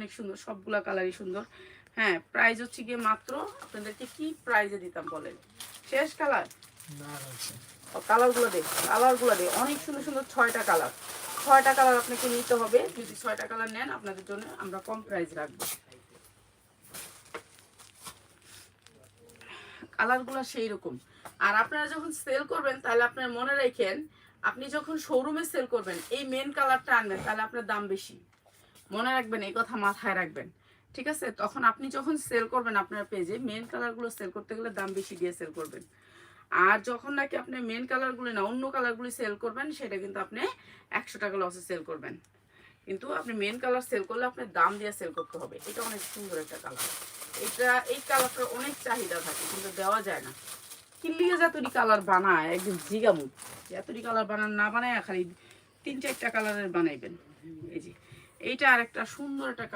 অনেক সুন্দর, সবগুলা কালারই সুন্দর। হ্যাঁ, প্রাইস হচ্ছে গিয়ে মাত্র, আপনাদেরকে কি প্রাইজে দিতাম বলেন? শেষ কালার, কালারগুলো দে অনেক সুন্দর সুন্দর, 6টা কালার। 6টা কালার আপনাকে নিতে হবে। যদি 6টা কালার নেন, আপনাদের জন্য আমরা কম প্রাইস রাখবো। কালারগুলো সেই রকম। আর আপনারা যখন সেল করবেন, তাহলে আপনারা মনে রাখেন, আপনি যখন শোরুমে সেল করবেন, এই মেন কালারটা আনবেন, তাহলে আপনার দাম বেশি। মনে রাখবেন, এই কথা মাথায় রাখবেন, ঠিক আছে? তখন আপনি যখন সেল করবেন আপনার পেজে, মেন কালারগুলো সেল করতে গেলে দাম বেশি দিয়ে সেল করবেন। আর যখন নাকি আপনি মেন কালারগুলি না, অন্য কালারগুলি সেল করবেন, সেটা কিন্তু আপনি 100 টাকা লসে সেল করবেন। কিন্তু আপনি মেন কালার সেল করলে আপনার দাম দিয়ে সেল করতে হবে। এটা অনেক সুন্দর একটা কালার। এই কালারটার অনেক চাহিদা থাকে, কিন্তু দেওয়া যায় না। কিনলিগে যতটি কালার বানায় একদম জিগামু, যতটি কালার বানান না বানায় খালি 3-4টা কালারের বানাইবেন। এই যে এইটা আরেকটা সুন্দর একটা